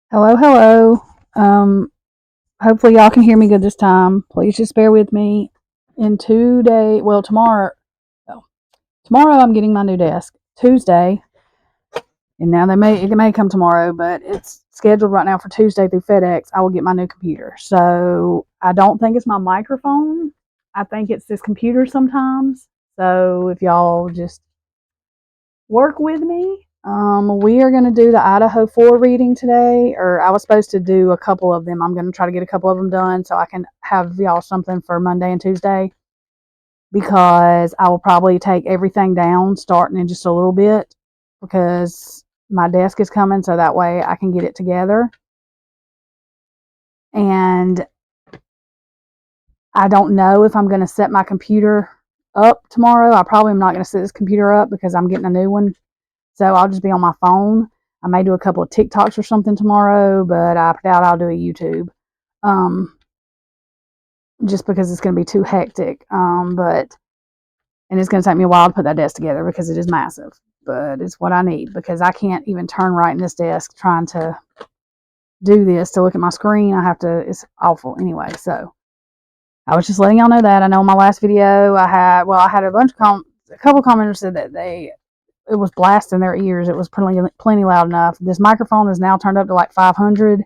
Hello, hello. Hopefully y'all can hear me good this time. Please just bear with me. In 2 days, well, well, tomorrow I'm getting my new desk. Tuesday, and now it may come tomorrow, but it's scheduled right now for Tuesday through FedEx. I will get my new computer. So I don't think it's my microphone. I think it's this computer sometimes. So if y'all just work with me. We are going to do the Idaho 4 reading today, or I was supposed to do a couple of them. I'm going to try to get a couple of them done so I can have y'all something for Monday and Tuesday because I will probably take everything down starting in just a little bit because my desk is coming so that way I can get it together. And I don't know if I'm going to set my computer up tomorrow. I probably am not going to set this computer up because I'm getting a new one. So I'll just be on my phone. I may do a couple of TikToks or something tomorrow, but I doubt I'll do a YouTube. Um, just because it's going to be too hectic. And it's going to take me a while to put that desk together because it is massive. But it's what I need because I can't even turn right in this desk trying to do this to look at my screen. It's awful anyway. So I was just letting y'all know that. I know in my last video I had a couple commenters said that it was blasting their ears. It was plenty loud enough. This microphone is now turned up to like 500,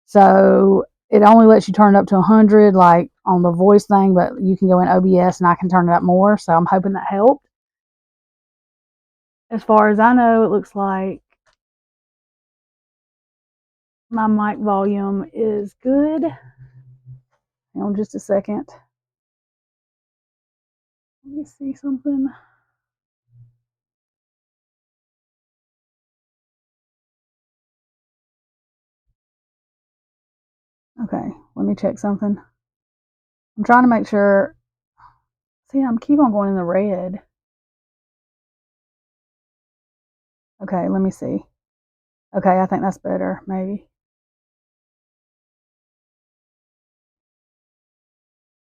so it only lets you turn it up to 100, like on the voice thing. But you can go in OBS and I can turn it up more. So I'm hoping that helped. As far as I know, it looks like my mic volume is good. Hang on just a second. Let me see something. Okay, let me check something. I'm trying to make sure. See, I'm keep on going in the red. Okay, let me see. Okay, I think that's better, maybe.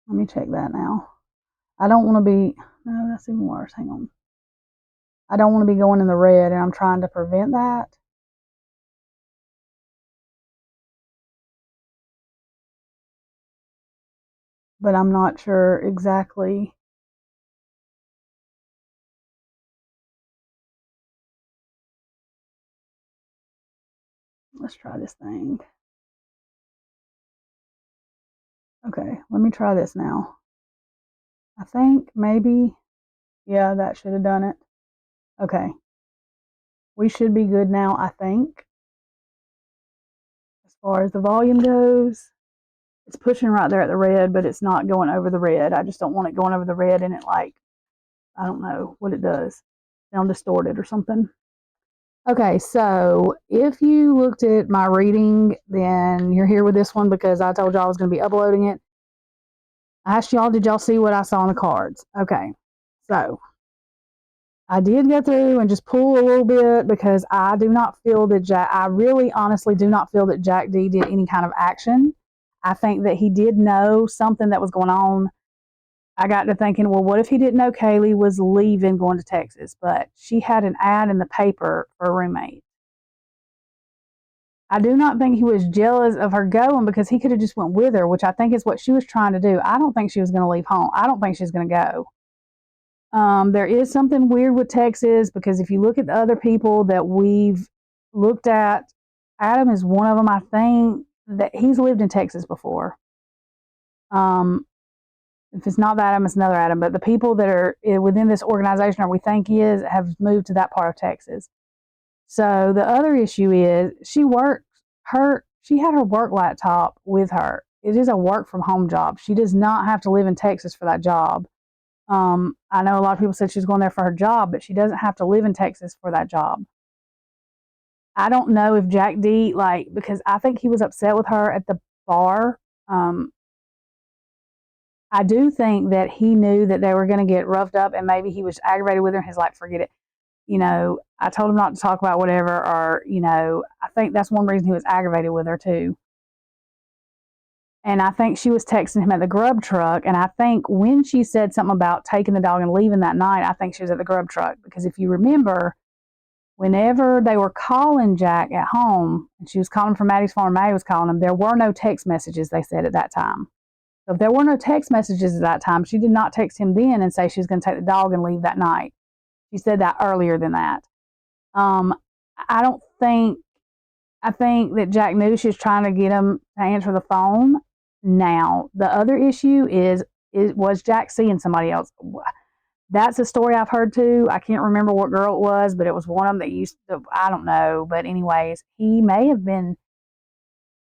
Let me check that now. I don't want to be, no, that's even worse. Hang on. I don't want to be going in the red, and I'm trying to prevent that. But I'm not sure exactly. Let's try this thing. Okay, let me try this now. I think maybe, yeah, that should have done it. Okay, we should be good now, I think. As far as the volume goes, it's pushing right there at the red, but it's not going over the red. I just don't want it going over the red and it like, I don't know what it does. Sound distorted or something. Okay, so if you looked at my reading, then you're here with this one because I told y'all I was going to be uploading it. I asked y'all, did y'all see what I saw on the cards? Okay, so I did go through and just pull a little bit because I do not feel that I really honestly do not feel that Jack D did any kind of action. I think that he did know something that was going on. I got to thinking, well, what if he didn't know Kaylee was leaving going to Texas? But she had an ad in the paper for a roommate. I do not think he was jealous of her going because he could have just went with her, which I think is what she was trying to do. I don't think she was going to leave home. I don't think she's going to go. There is something weird with Texas because if you look at the other people that we've looked at, Adam is one of them. I think that he's lived in Texas before. If it's not that Adam, it's another Adam. But the people that are within this organization, or we think he is, have moved to that part of Texas. So the other issue is she had her work laptop with her. It is a work from home job. She does not have to live in Texas for that job. I know a lot of people said she's going there for her job, but she doesn't have to live in Texas for that job. I don't know if Jack D, like, because I think he was upset with her at the bar. I do think that he knew that they were going to get roughed up and maybe he was aggravated with her and he's like, forget it. I told him not to talk about whatever, or, I think that's one reason he was aggravated with her too. And I think she was texting him at the grub truck. And I think when she said something about taking the dog and leaving that night, I think she was at the grub truck. Because if you remember, whenever they were calling Jack at home, and she was calling from Maddie's phone, Maddie was calling him, there were no text messages, they said, at that time. So if there were no text messages at that time, she did not text him then and say she was going to take the dog and leave that night. She said that earlier than that. I don't think, I think that Jack knew she was trying to get him to answer the phone. Now, the other issue is was Jack seeing somebody else? That's a story I've heard too. I can't remember what girl it was, but it was one of them that used to, I don't know. But anyways, he may have been,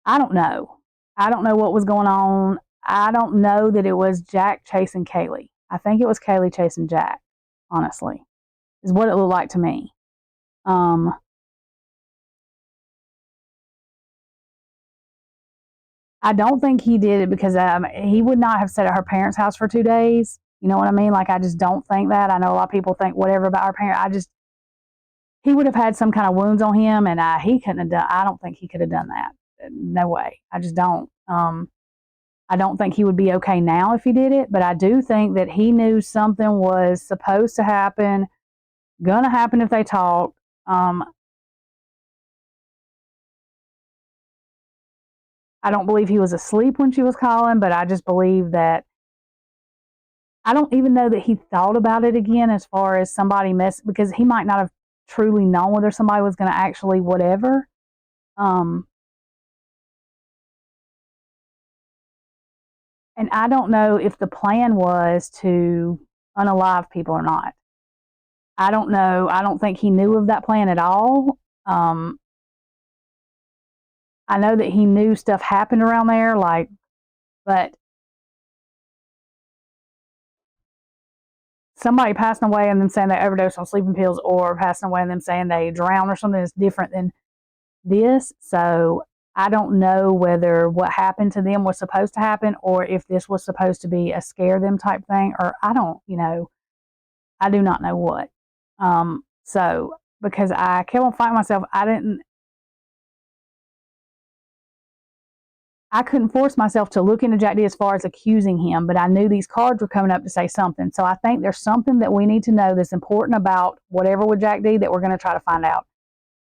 I don't know. I don't know what was going on. I don't know that it was Jack chasing Kaylee. I think it was Kaylee chasing Jack, honestly, is what it looked like to me. I don't think he did it because he would not have stayed at her parents' house for 2 days. You know what I mean? Like, I just don't think that. I know a lot of people think whatever about our parents. He would have had some kind of wounds on him, and he couldn't have done, I don't think he could have done that. No way. I just don't. I don't think he would be okay now if he did it, but I do think that he knew something was supposed to happen, gonna happen if they talked. I don't believe he was asleep when she was calling, but I just believe that I don't even know that he thought about it again as far as somebody because he might not have truly known whether somebody was going to actually whatever. Um, and I don't know if the plan was to unalive people or not. I don't know. I don't think he knew of that plan at all. I know that he knew stuff happened around there, like, but somebody passing away and them saying they overdosed on sleeping pills or passing away and them saying they drowned or something is different than this. So I don't know whether what happened to them was supposed to happen or if this was supposed to be a scare them type thing, or I don't, I do not know what. So because I kept on fighting myself, I couldn't force myself to look into Jack D as far as accusing him, but I knew these cards were coming up to say something. So I think there's something that we need to know that's important about whatever with Jack D that we're going to try to find out.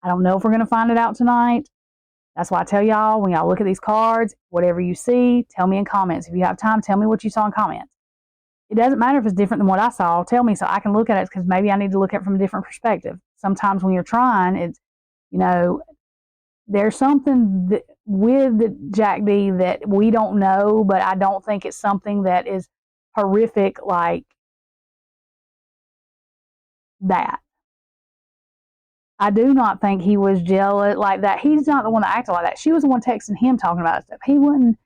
I don't know if we're going to find it out tonight. That's why I tell y'all, when y'all look at these cards, whatever you see, tell me in comments. If you have time, tell me what you saw in comments. It doesn't matter if it's different than what I saw. Tell me so I can look at it because maybe I need to look at it from a different perspective. Sometimes when you're trying, you know, there's something with Jack D that we don't know, but I don't think it's something that is horrific like that. I do not think he was jealous like that. He's not the one that acted like that. She was the one texting him talking about stuff. He wasn't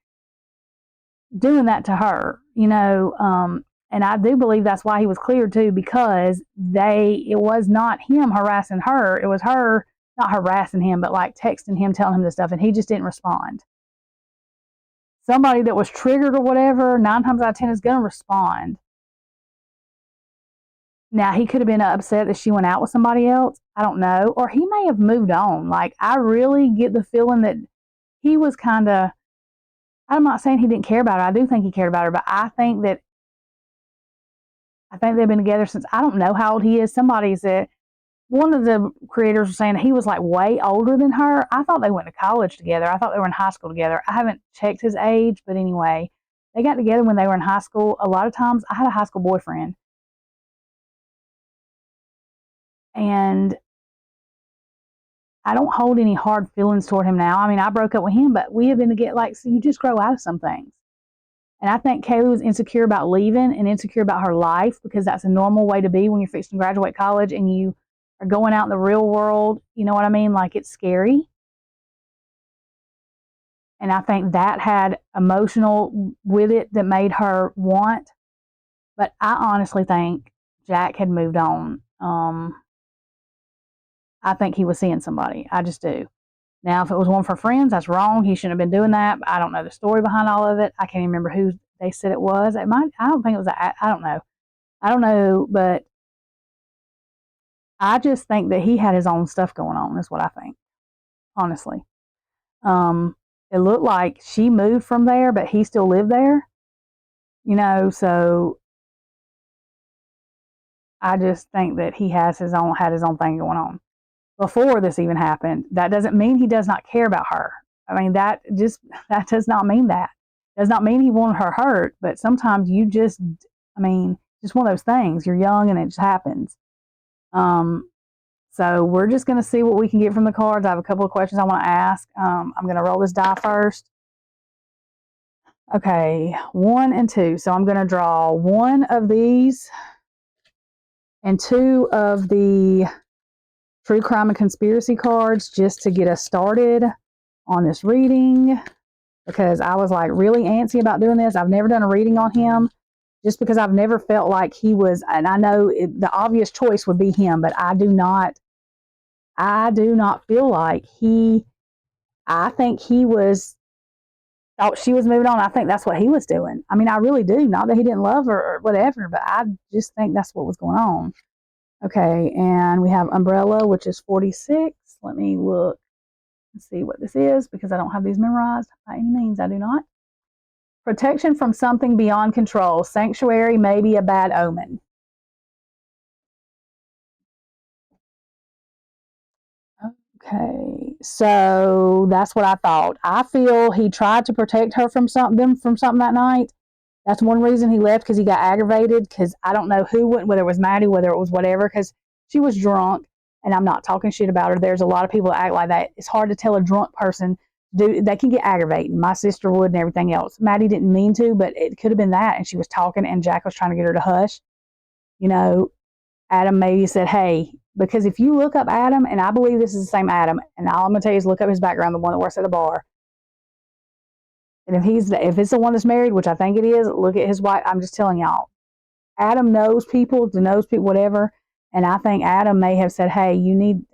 doing that to her, and I do believe that's why he was cleared too, because it was not him harassing her, it was her not harassing him, but like texting him, telling him this stuff, and he just didn't respond. Somebody that was triggered or whatever, 9 times out of 10 is going to respond. Now, he could have been upset that she went out with somebody else. I don't know. Or he may have moved on. Like, I really get the feeling that he was kind of, I'm not saying he didn't care about her. I do think he cared about her, but I think they've been together since, I don't know how old he is. Somebody said, one of the creators was saying he was like way older than her. I thought they went to college together. I thought they were in high school together. I haven't checked his age, but anyway, they got together when they were in high school. A lot of times, I had a high school boyfriend, and I don't hold any hard feelings toward him now. I mean, I broke up with him, but we have been together. Like, so you just grow out of some things. And I think Kaylee was insecure about leaving and insecure about her life because that's a normal way to be when you're fixing to graduate college and you are going out in the real world. You know what I mean? Like, it's scary. And I think that had emotional with it that made her want. But I honestly think Jack had moved on. I think he was seeing somebody. I just do. Now, if it was one of her friends, that's wrong. He shouldn't have been doing that. I don't know the story behind all of it. I can't even remember who they said it was. It might. I don't think it was. I don't know. I don't know, but I just think that he had his own stuff going on. Is what I think. Honestly, it looked like she moved from there, but he still lived there. So I just think that he had his own thing going on. before this even happened. That doesn't mean he does not care about her. I mean, that does not mean that. Does not mean he wanted her hurt, but sometimes you just, I mean, just one of those things. You're young and it just happens. So we're just going to see what we can get from the cards. I have a couple of questions I want to ask. I'm going to roll this die first. Okay, 1 and 2. So I'm going to draw one of these and two of the true crime and conspiracy cards just to get us started on this reading, because I was like really antsy about doing this. I've never done a reading on him just because I've never felt like he was, and I know the obvious choice would be him, but I do not feel like I think he thought she was moving on. I think that's what he was doing. I mean, I really do. Not that he didn't love her or whatever, but I just think that's what was going on. Okay, and we have umbrella, which is 46. Let me look and see what this is because I don't have these memorized by any means. I do not. Protection from something beyond control. Sanctuary may be a bad omen. Okay, so that's what I thought. I feel he tried to protect her from something that night. That's one reason he left, because he got aggravated, because I don't know who went, whether it was Maddie, whether it was whatever, because she was drunk, and I'm not talking shit about her. There's a lot of people that act like that. It's hard to tell a drunk person, they can get aggravating. My sister would and everything else. Maddie didn't mean to, but it could have been that, and she was talking, and Jack was trying to get her to hush. You know, Adam maybe said, hey, because if you look up Adam, and I believe this is the same Adam, and all I'm going to tell you is look up his background, the one that works at the bar. And if it's the one that's married, which I think it is, look at his wife. I'm just telling y'all, Adam knows people, whatever. And I think Adam may have said, hey,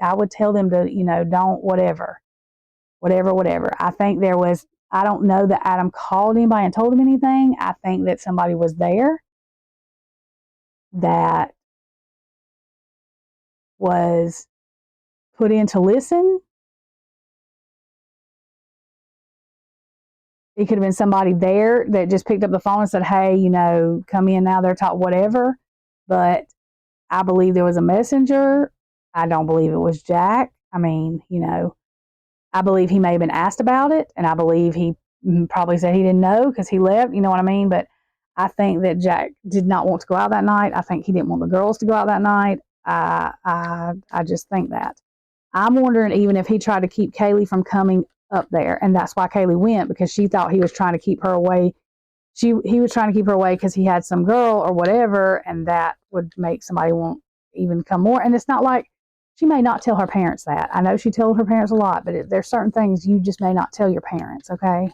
I would tell them to, don't, whatever. I think I don't know that Adam called anybody and told him anything. I think that somebody was there that was put in to listen. It could have been somebody there that just picked up the phone and said, hey, come in now, they're talking, whatever. But I believe there was a messenger. I don't believe it was Jack. I mean, I believe he may have been asked about it, and I believe he probably said he didn't know because he left, you know what I mean? But I think that Jack did not want to go out that night. I think he didn't want the girls to go out that night. I just think that. I'm wondering even if he tried to keep Kaylee from coming up there, and that's why Kaylee went, because she thought he was trying to keep her away. He was trying to keep her away because he had some girl or whatever, and that would make somebody want even come more. And it's not like she may not tell her parents that. I know she told her parents a lot, but there's certain things you just may not tell your parents, okay?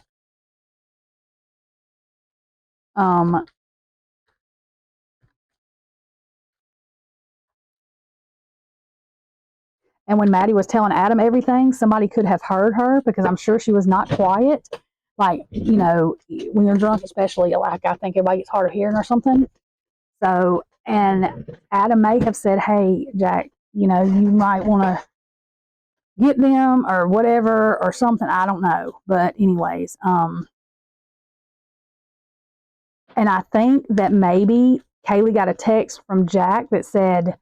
And when Maddie was telling Adam everything, somebody could have heard her, because I'm sure she was not quiet. Like, when you're drunk, especially, like I think everybody gets hard of hearing or something. So, and Adam may have said, hey, Jack, you might want to get them or whatever or something. I don't know. But anyways, and I think that maybe Kaylee got a text from Jack that said,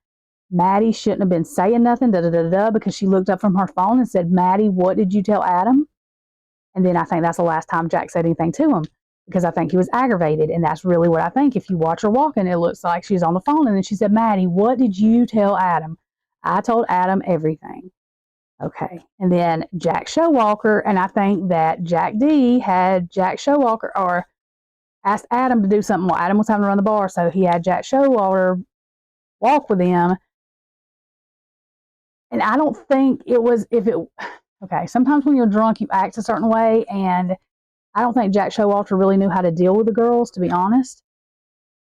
Maddie shouldn't have been saying nothing, because she looked up from her phone and said, Maddie, what did you tell Adam? And then I think that's the last time Jack said anything to him, because I think he was aggravated. And that's really what I think. If you watch her walking, it looks like she's on the phone. And then she said, Maddie, what did you tell Adam? I told Adam everything. Okay. And then Jack Showalker, and I think that Jack D had Jack Showalker, or asked Adam to do something while Adam was having to run the bar. So he had Jack Showalker walk with him. And I don't think it was, okay, sometimes when you're drunk, you act a certain way. And I don't think Jack Showalter really knew how to deal with the girls, to be honest,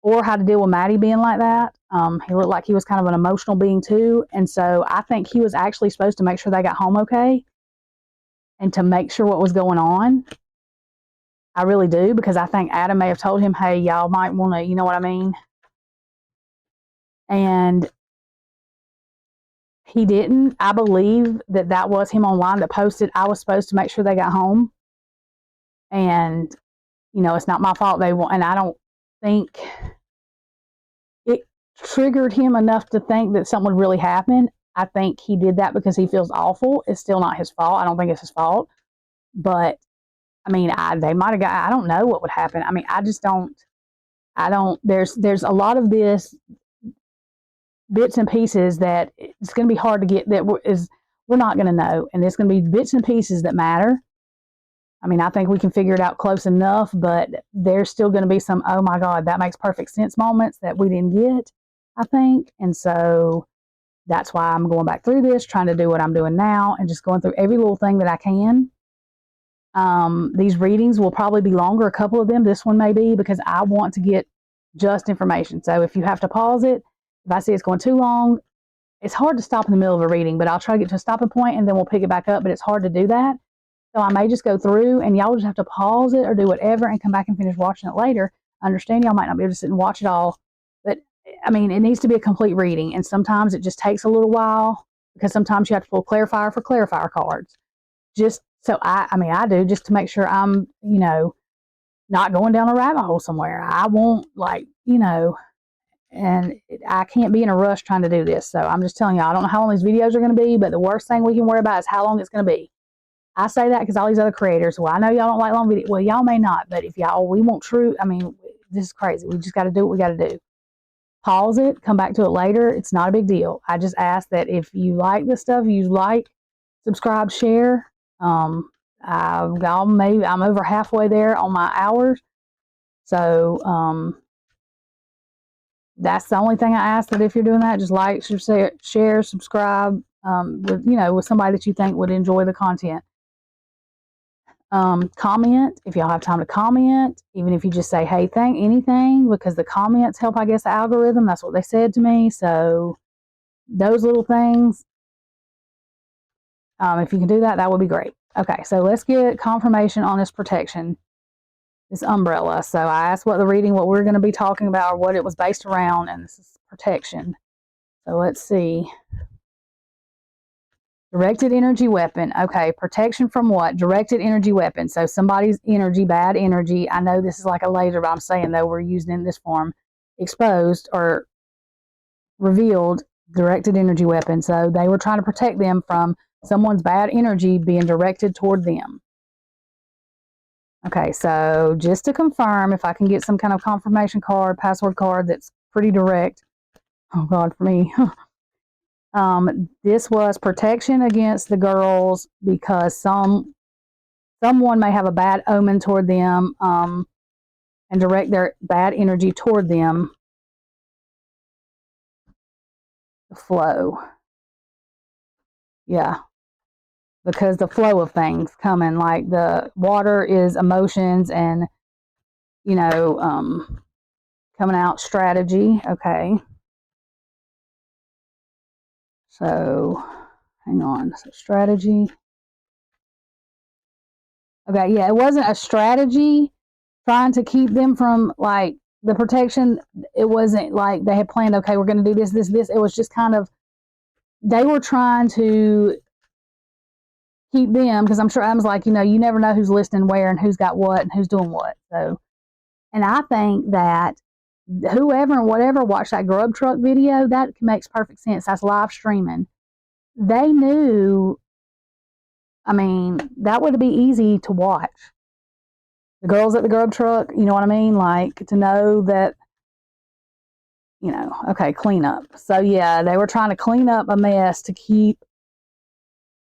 or how to deal with Maddie being like that. He looked like he was kind of an emotional being too. And so I think he was actually supposed to make sure they got home okay and to make sure what was going on. I really do, because I think Adam may have told him, hey, y'all might want to, you know what I mean? And he didn't. I believe that was him online that posted, I was supposed to make sure they got home. And, it's not my fault they won't. And I don't think it triggered him enough to think that something would really happen. I think he did that because he feels awful. It's still not his fault. I don't think it's his fault. But I mean, they might have got. I don't know what would happen. I mean, I just don't. I don't. There's a lot of this bits and pieces that it's going to be hard to get. We're not going to know, and it's going to be bits and pieces that matter. I mean, I think we can figure it out close enough, but there's still going to be some, oh my God, that makes perfect sense moments that we didn't get, I think. And so that's why I'm going back through this, trying to do what I'm doing now and just going through every little thing that I can. These readings will probably be longer, a couple of them. This one may be because I want to get just information. So if you have to pause it, if I see it's going too long, it's hard to stop in the middle of a reading, but I'll try to get to a stopping point and then we'll pick it back up. But it's hard to do that. So I may just go through and y'all just have to pause it or do whatever and come back and finish watching it later. I understand y'all might not be able to sit and watch it all, but I mean, it needs to be a complete reading. And sometimes it just takes a little while because sometimes you have to pull clarifier for clarifier cards. Just so I do just to make sure I'm, not going down a rabbit hole somewhere. I won't and I can't be in a rush trying to do this. So I'm just telling y'all, I don't know how long these videos are going to be, but the worst thing we can worry about is how long it's going to be. I say that because all these other creators, well, I know y'all don't like long videos. Well, y'all may not, but if we want true, I mean, this is crazy. We just got to do what we got to do. Pause it, come back to it later. It's not a big deal. I just ask that if you like this stuff, you like, subscribe, share. I'm over halfway there on my hours. So, that's the only thing I ask, that if you're doing that, just like, share, subscribe, with somebody that you think would enjoy the content. Comment if y'all have time to comment, even if you just say, hey, anything, because the comments help, I guess, the algorithm. That's what they said to me. So those little things, if you can do that, that would be great. Okay, so let's get confirmation on this protection, this umbrella. So I asked what we're going to be talking about, or what it was based around, and this is protection. So let's see. Directed energy weapon. Okay, protection from what? Directed energy weapon. So somebody's energy, bad energy. I know this is like a laser, but I'm saying, though, we're using it in this form. Exposed or revealed directed energy weapon. So they were trying to protect them from someone's bad energy being directed toward them. Okay, so just to confirm, if I can get some kind of confirmation card, password card that's pretty direct. Oh, God, for me. This was protection against the girls because someone may have a bad omen toward them, and direct their bad energy toward them. The flow. Yeah. Because the flow of things coming, like the water is emotions and, coming out strategy. Okay. So, hang on. So, strategy. Okay, yeah, it wasn't a strategy trying to keep them from, like, the protection. It wasn't like they had planned, okay, we're going to do this, this, this. It was just kind of, they were trying to keep them, because I'm sure I was like, you never know who's listening where and who's got what and who's doing what. So, and I think that whoever and whatever watched that grub truck video, that makes perfect sense. That's live streaming. They knew, I mean, that would be easy to watch. The girls at the grub truck, you know what I mean? Like, to know that, okay, clean up. So, yeah, they were trying to clean up a mess to keep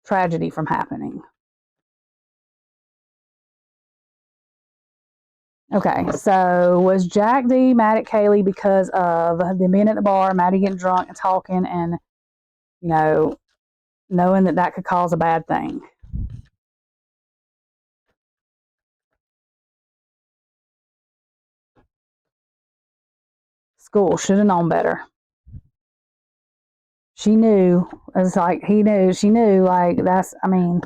tragedy from happening. Okay, so was Jack D mad at Kaylee because of them being at the bar, Maddie getting drunk and talking, and, knowing that could cause a bad thing? School should have known better. She knew. It's like he knew. She knew. Like, that's, I mean,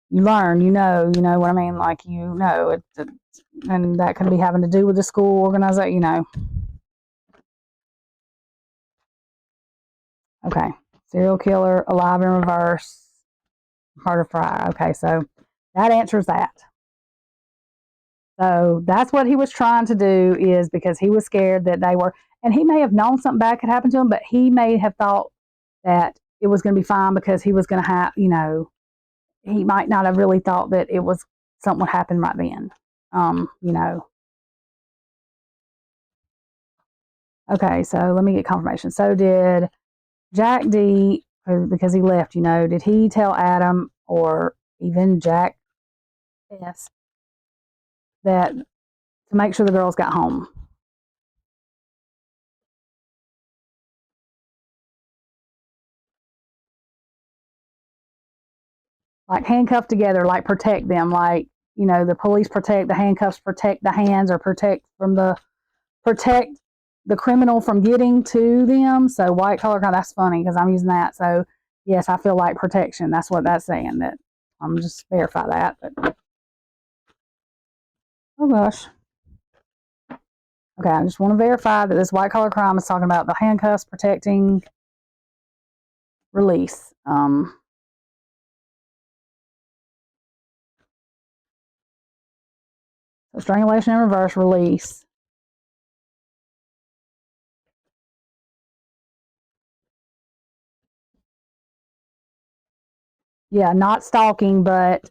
you learn, you know what I mean? Like, and that could be having to do with the school organization, Okay. Serial killer, alive in reverse, murder fry. Okay, so that answers that. So that's what he was trying to do, is because he was scared that they were, and he may have known something bad could happen to him, but he may have thought that it was going to be fine because he was going to have, he might not have really thought that it was something would happen right then. You know. Okay, so let me get confirmation. So did Jack D, because he left, did he tell Adam or even Jack S that to make sure the girls got home? Like handcuffed together, like protect them, like, the police protect the handcuffs, protect the hands, or protect the criminal from getting to them. So white collar crime, that's funny because I'm using that. So yes, I feel like protection. That's what that's saying. That I'm just verify that. But oh gosh. Okay, I just want to verify that this white collar crime is talking about the handcuffs protecting release. So strangulation in reverse, release. Yeah, not stalking, but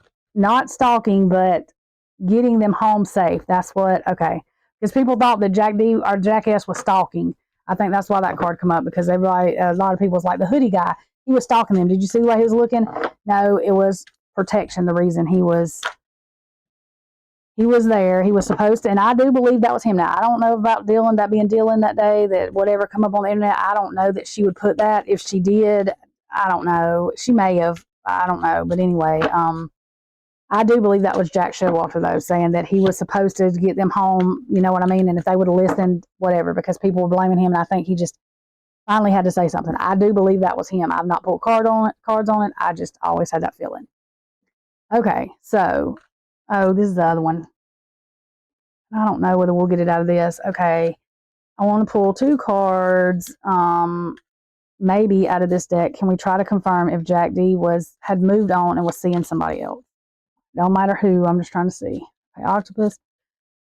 getting them home safe. That's what. Okay, because people thought that Jack D or Jack S was stalking. I think that's why that card come up because everybody, a lot of people was like the hoodie guy. He was stalking them. Did you see the way he was looking? No, it was protection. The reason he was there. He was supposed to, and I do believe that was him. Now I don't know about Dylan, that being Dylan that day, that whatever come up on the internet. I don't know that she would put that. If she did, I don't know. She may have. I don't know. But anyway, I do believe that was Jack Showalter though, saying that he was supposed to get them home. You know what I mean? And if they would have listened, whatever, because people were blaming him, and I think he just finally had to say something. I do believe that was him. I've not pulled cards on it. I just always had that feeling. Okay, so this is the other one. I don't know whether we'll get it out of this. Okay, I want to pull 2 cards. Maybe out of this deck. Can we try to confirm if Jack D had moved on and was seeing somebody else? Don't matter who. I'm just trying to see. Okay, octopus.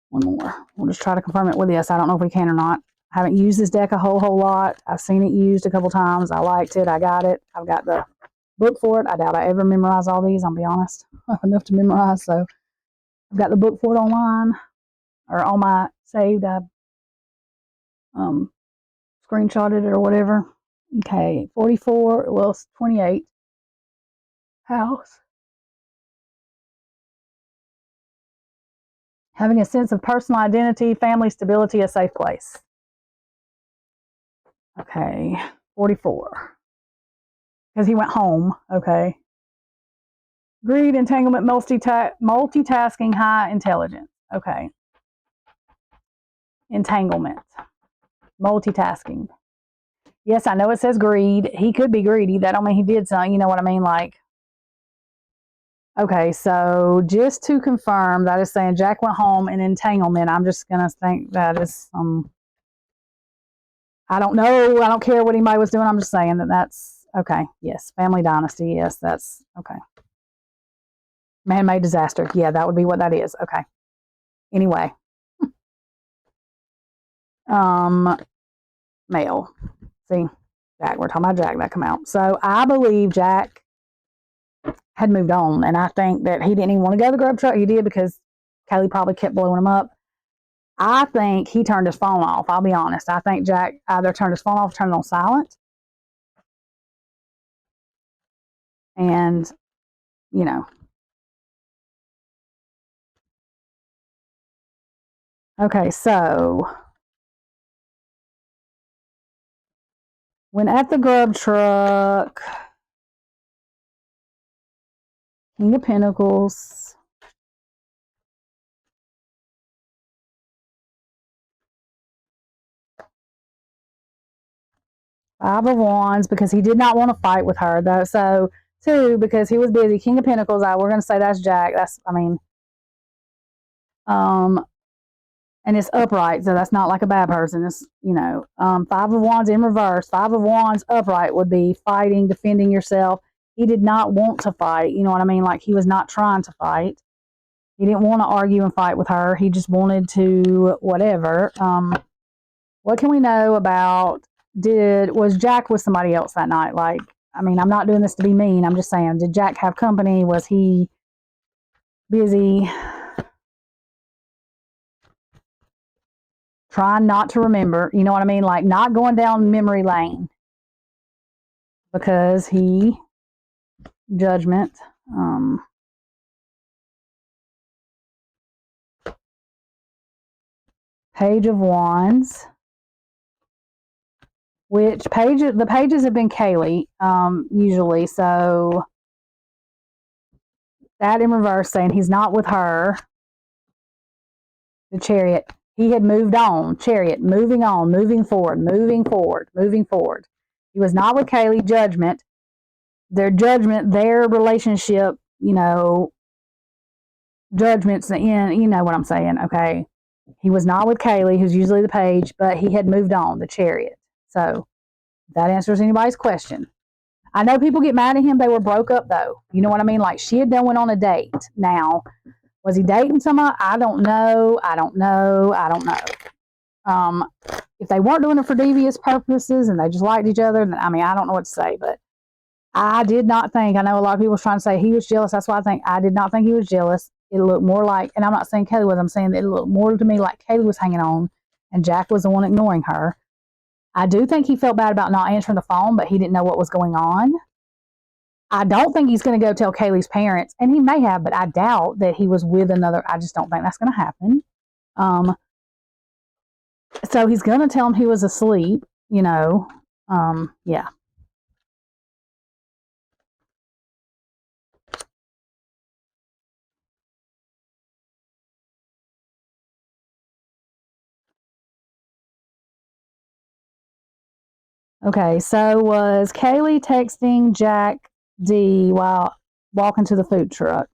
One more. We'll just try to confirm it with this. I don't know if we can or not. I haven't used this deck a whole lot. I've seen it used a couple times. I liked it. I got it. I've got the book for it. I doubt I ever memorize all these. I'll be honest. I have enough to memorize, so I've got the book for it online or on my saved. I screenshotted it or whatever. Okay, 44. Well, it's 28. House. Having a sense of personal identity, family stability, a safe place. Okay, 44. Because he went home. Okay. Greed, entanglement, multitasking, high intelligence. Okay. Entanglement. Multitasking. Yes, I know it says greed. He could be greedy. That don't mean he did something. You know what I mean? Like, okay, so just to confirm, that is saying Jack went home in entanglement. I'm just going to think that is I don't know. I don't care what anybody was doing. I'm just saying that's okay. Yes. Family dynasty. Yes, that's okay. Man-made disaster. Yeah, that would be what that is. Okay. Anyway. Male. See, Jack. We're talking about Jack. That come out. So I believe Jack had moved on, and I think that he didn't even want to go to the grub truck. He did because Kaylee probably kept blowing him up. I think he turned his phone off. I'll be honest. I think Jack either turned his phone off or turned it on silent. And, you know. Okay, so when at the grub truck, King of Pentacles. Five of Wands, because he did not want to fight with her, though. So, 2, because he was busy. King of Pentacles, we're going to say that's Jack. And it's upright, so that's not like a bad person. It's, 5 of Wands in reverse. 5 of Wands upright would be fighting, defending yourself. He did not want to fight. You know what I mean? Like, he was not trying to fight. He didn't want to argue and fight with her. He just wanted to whatever. What can we know about, was Jack with somebody else that night? Like, I mean, I'm not doing this to be mean. I'm just saying, did Jack have company? Was he busy? Trying not to remember, you know what I mean? Like not going down memory lane because he, judgment, Page of Wands, which the pages have been Kaylee, usually. So that in reverse, saying he's not with her. The Chariot, he had moved on. Chariot, moving on, moving forward, moving forward, moving forward. He was not with Kaylee. Judgment, their relationship, judgments the end, you know what I'm saying, okay. He was not with Kaylee, who's usually the page, but he had moved on, the Chariot. So if that answers anybody's question. I know people get mad at him. They were broke up though. You know what I mean? Like she had done went on a date. Now, was he dating somebody? I don't know. If they weren't doing it for devious purposes and they just liked each other, then I mean, I don't know what to say, but I did not think, I know a lot of people was trying to say he was jealous. That's why I did not think he was jealous. It looked more like, and I'm not saying Kaylee was, I'm saying that it looked more to me like Kaylee was hanging on and Jack was the one ignoring her. I do think he felt bad about not answering the phone, but he didn't know what was going on. I don't think he's going to go tell Kaylee's parents, and he may have, but I doubt that he was with another. I just don't think that's going to happen. So he's going to tell him he was asleep, yeah. Okay, so was Kaylee texting Jack D while walking to the food truck?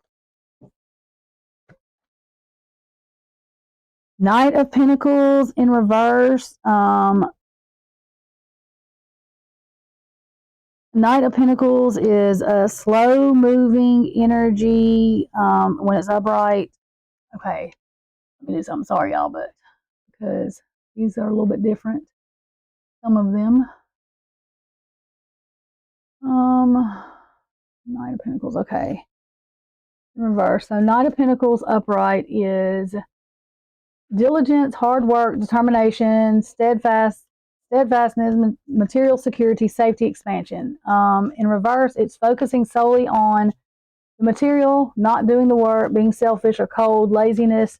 Knight of Pentacles in reverse. Knight of Pentacles is a slow moving energy when it's upright. Okay, let me do something. Sorry, y'all, but because these are a little bit different. Some of them. Knight of Pentacles. Okay. In reverse. So Knight of Pentacles upright is diligence, hard work, determination, steadfastness, material security, safety, expansion. In reverse, it's focusing solely on the material, not doing the work, being selfish or cold, laziness,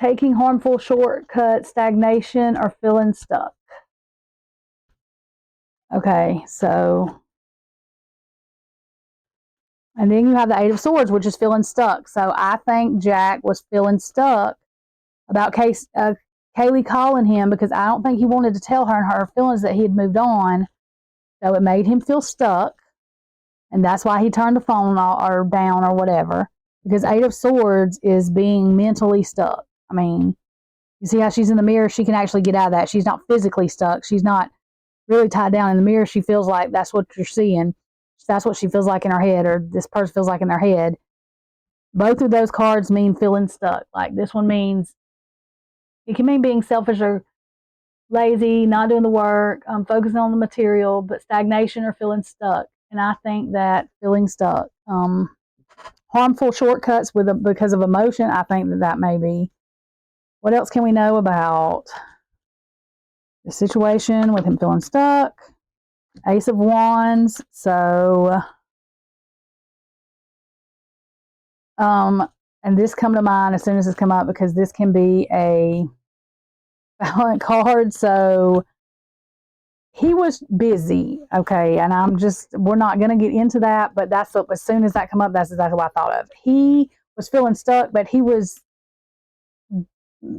taking harmful shortcuts, stagnation, or feeling stuck. Okay, so, and then you have the Eight of Swords, which is feeling stuck. So I think Jack was feeling stuck about Kaylee calling him because I don't think he wanted to tell her and her feelings that he had moved on. So it made him feel stuck. And that's why he turned the phone or down or whatever. Because Eight of Swords is being mentally stuck. I mean, you see how she's in the mirror? She can actually get out of that. She's not physically stuck. She's not really tied down in the mirror. She feels like that's what you're seeing. That's what she feels like in her head, or this person feels like in their head. Both of those cards mean feeling stuck. Like this one means, it can mean being selfish or lazy, not doing the work, focusing on the material, but stagnation or feeling stuck. And I think that feeling stuck, harmful shortcuts because of emotion, I think that may be. What else can we know about the situation with him feeling stuck? Ace of Wands. So, and this come to mind as soon as it's come up because this can be a violent card. So he was busy, okay, and we're not going to get into that, but as soon as that come up, that's exactly what I thought of. He was feeling stuck, but he was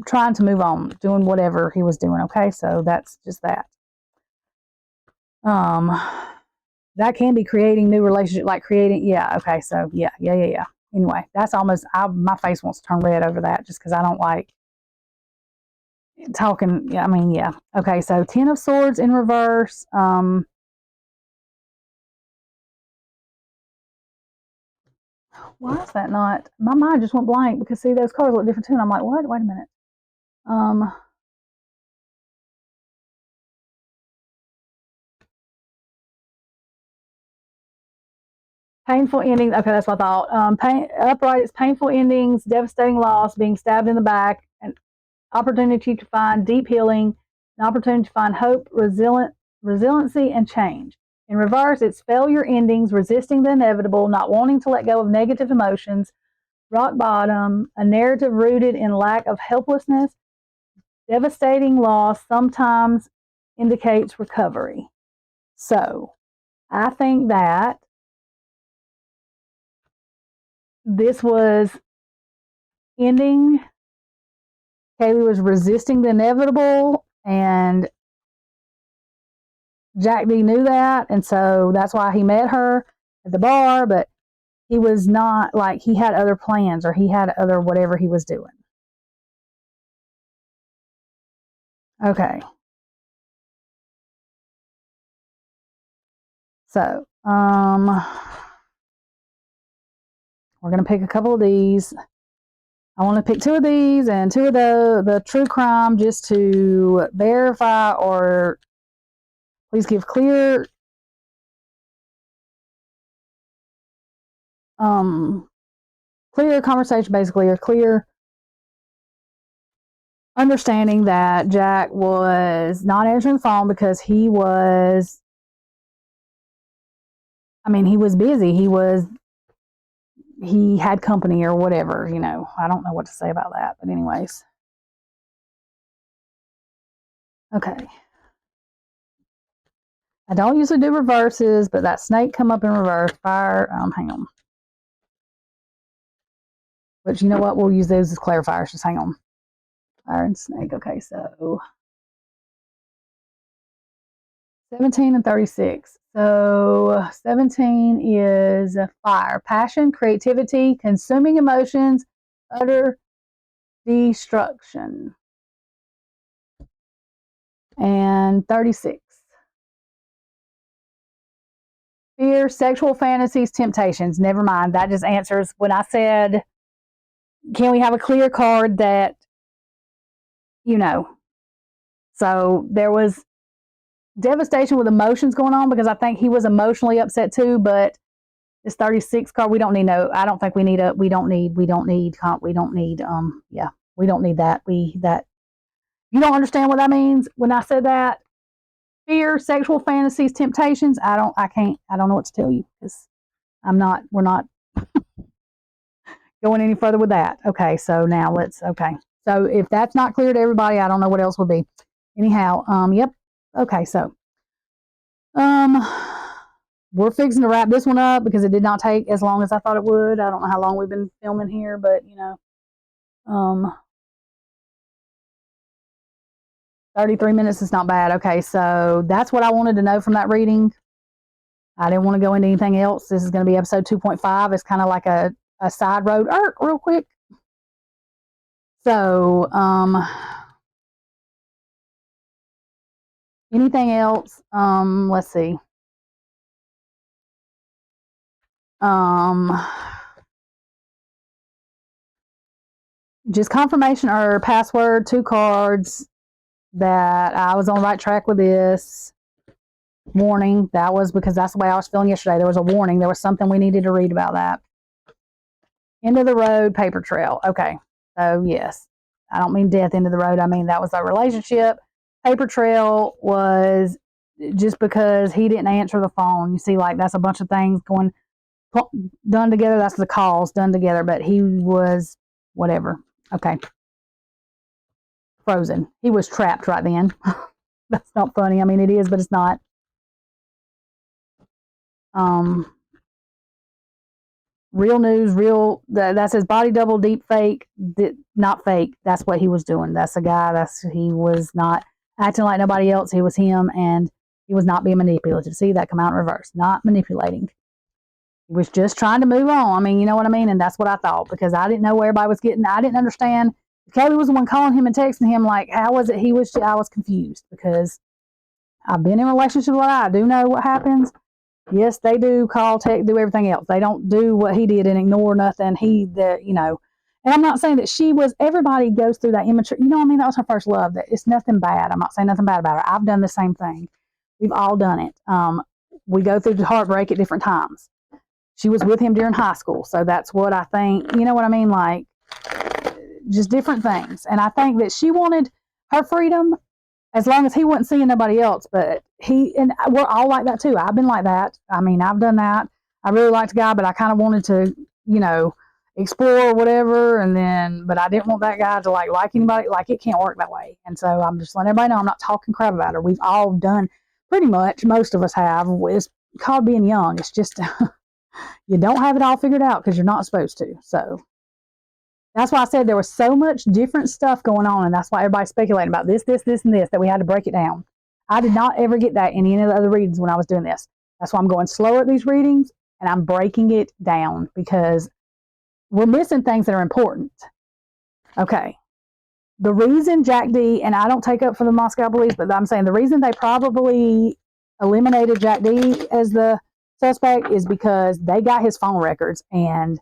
trying to move on, doing whatever he was doing, okay, so that's just that. That can be creating new relationship, like creating, yeah, okay, so yeah. Anyway, that's almost, my face wants to turn red over that just because I don't like talking, yeah, I mean, yeah. Okay, so Ten of Swords in reverse, why is that not? My mind just went blank because see those cards look different too, and I'm like, what? Wait a minute. Painful endings. Okay, that's what I thought. Upright is painful endings, devastating loss, being stabbed in the back, an opportunity to find deep healing, an opportunity to find hope, resiliency, and change. In reverse, it's failure endings, resisting the inevitable, not wanting to let go of negative emotions, rock bottom, a narrative rooted in lack of helplessness, devastating loss sometimes indicates recovery. So, I think that this was ending. Kaylee was resisting the inevitable, and Jack D knew that, and so that's why he met her at the bar, but he was not like he had other plans or he had other whatever he was doing. Okay. So, we're going to pick a couple of these. I want to pick two of these and two of the true crime just to verify or please give clear clear conversation basically, or clear understanding that Jack was not answering the phone because he was busy. He had company or whatever, I don't know what to say about that, but anyways. Okay. I don't usually do reverses, but that snake come up in reverse. Fire, hang on. But you know what? We'll use those as clarifiers. Just hang on. Fire and snake. Okay, so 17 and 36. So 17 is fire, passion, creativity, consuming emotions, utter destruction. And 36. Fear, sexual fantasies, temptations. Never mind. That just answers when I said, can we have a clear card that, So there was devastation with emotions going on because I think he was emotionally upset too, but this 36 card, we don't need I don't think we need we don't need that. You don't understand what that means when I said that? Fear, sexual fantasies, temptations. I don't know what to tell you because we're not going any further with that. Okay, so now So if that's not clear to everybody, I don't know what else would be. Anyhow, yep. Okay, so we're fixing to wrap this one up because it did not take as long as I thought it would. I don't know how long we've been filming here, but 33 minutes is not bad. Okay, so that's what I wanted to know from that reading. I didn't want to go into anything else. This is going to be episode 2.5. It's kind of like a side road real quick. So, anything else? Let's see. Just confirmation or password, 2 cards that I was on the right track with this. Warning, that was because that's the way I was feeling yesterday. There was a warning. There was something we needed to read about that. End of the road, paper trail. Okay, so yes. I don't mean death, end of the road. I mean that was our relationship. Paper trail was just because he didn't answer the phone. You see, like that's a bunch of things going done together. That's the calls done together, but he was whatever. Okay. Frozen. He was trapped right then. That's not funny. I mean, it is, but it's not. Real news, that says body double, deep fake, not fake. That's what he was doing. That's a guy. He was not acting like nobody else. He was him, and he was not being manipulative. See that come out in reverse. Not manipulating. He was just trying to move on. I mean, you know what I mean? And that's what I thought because I didn't know where everybody was getting. I didn't understand. Kelly was the one calling him and texting him like, how was it? I was confused because I've been in relationships with I do know what happens. Yes, they do call, text, do everything else. They don't do what he did and ignore nothing. And I'm not saying that everybody goes through that immature, that was her first love. That it's nothing bad. I'm not saying nothing bad about her. I've done the same thing. We've all done it. We go through the heartbreak at different times. she was with him during high school. So that's what I think, you know what I mean? Like, just different things. And I think that she wanted her freedom as long as he wasn't seeing nobody else. But and we're all like that too. I've been like that. I mean, I've done that. I really liked a guy, but I kind of wanted to, explore or whatever. And then, but I didn't want that guy to like anybody. Like, it can't work that way. And so I'm just letting everybody know I'm not talking crap about her. We've all done pretty much, most of us have. It's called being young. It's just, you don't have it all figured out because you're not supposed to. So that's why I said there was so much different stuff going on, and that's why everybody's speculating about this, and this, that we had to break it down. I did not ever get that in any of the other readings when I was doing this. That's why I'm going slower at these readings, and I'm breaking it down because we're missing things that are important. Okay. The reason Jack D, and I don't take up for the Moscow police, but I'm saying the reason they probably eliminated Jack D as the suspect is because they got his phone records, and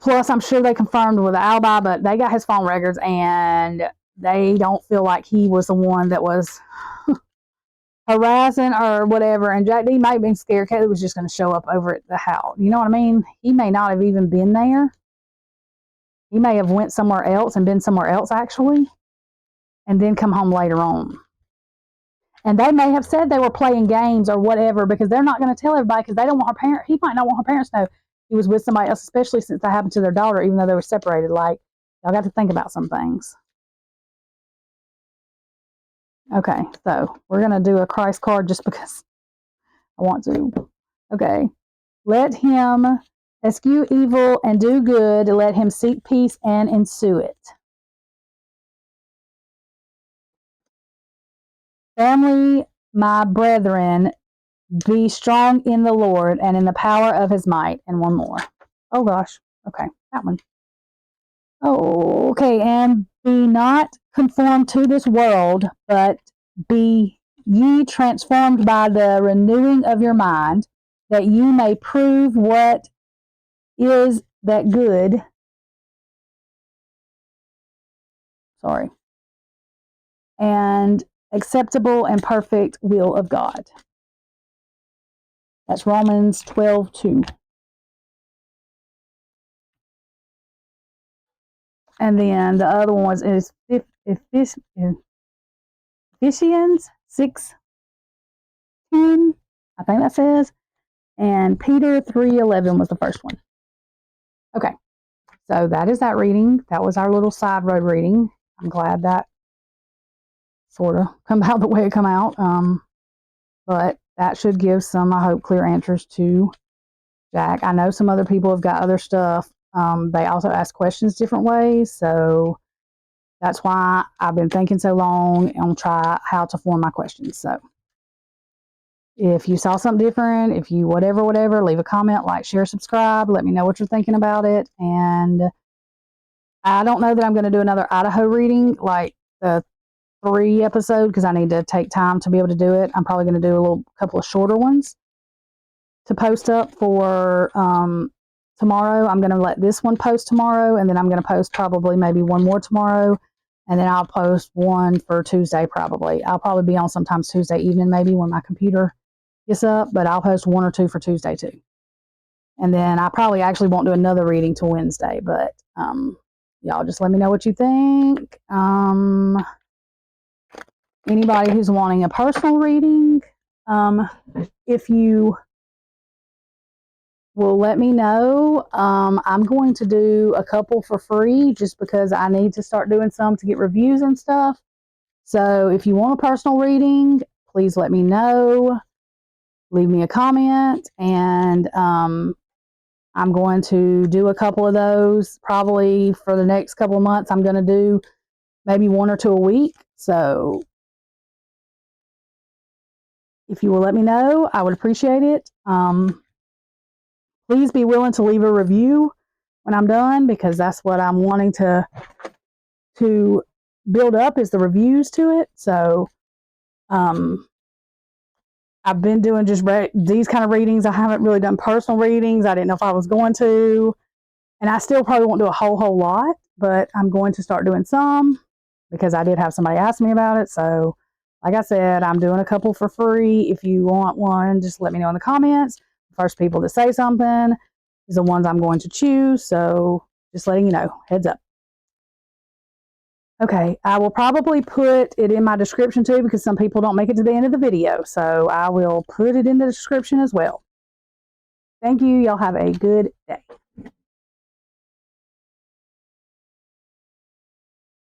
plus, I'm sure they confirmed with the alibi, but they got his phone records, and they don't feel like he was the one that was harassing or whatever. And Jack D might have been scared Kaylee was just going to show up over at the house. You know what I mean? He may not have even been there. He may have went somewhere else and been somewhere else, actually, and then come home later on. And they may have said they were playing games or whatever because they're not going to tell everybody because they don't want her parents. He might not want her parents to know he was with somebody else, especially since that happened to their daughter, even though they were separated. Like, y'all got to think about some things. Okay, so we're going to do a Christ card just because I want to. Okay. Let him eschew evil and do good. Let him seek peace and ensue it. Family, my brethren, be strong in the Lord and in the power of his might. And one more. Oh, gosh. Okay, that one. Oh, okay. And be not conformed to this world, but be ye transformed by the renewing of your mind, that you may prove what is that good. Sorry. And acceptable and perfect will of God. That's Romans 12:2. And then the other one is Ephesians 6:10, I think that says. And Peter 3:11 was the first one. Okay, so that is that reading. That was our little side road reading. I'm glad that sort of come out the way it come out. But that should give some, I hope, clear answers to Jack. I know some other people have got other stuff. They also ask questions different ways, so that's why I've been thinking so long and try how to form my questions. So if you saw something different, if you whatever, leave a comment, like, share, subscribe. Let me know what you're thinking about it. And I don't know that I'm going to do another Idaho reading, like the 3 episode, because I need to take time to be able to do it. I'm probably going to do a couple of shorter ones to post up for tomorrow. I'm going to let this one post tomorrow, and then I'm going to post probably maybe one more tomorrow, and then I'll post one for Tuesday probably. I'll probably be on sometimes Tuesday evening maybe when my computer gets up, but I'll post 1 or 2 for Tuesday too. And then I probably actually won't do another reading till Wednesday, but y'all just let me know what you think. Anybody who's wanting a personal reading, if you will let me know. I'm going to do a couple for free just because I need to start doing some to get reviews and stuff. So if you want a personal reading, please let me know. Leave me a comment, and I'm going to do a couple of those probably for the next couple of months. I'm going to do maybe 1 or 2 a week. So if you will let me know, I would appreciate it. Please be willing to leave a review when I'm done, because that's what I'm wanting to build up, is the reviews to it. So I've been doing just these kind of readings. I haven't really done personal readings. I didn't know if I was going to, and I still probably won't do a whole lot, but I'm going to start doing some because I did have somebody ask me about it. So like I said, I'm doing a couple for free. If you want one, just let me know in the comments. The first people that say something is the ones I'm going to choose. So just letting you know, heads up. Okay, I will probably put it in my description too because some people don't make it to the end of the video. So I will put it in the description as well. Thank you. Y'all have a good day.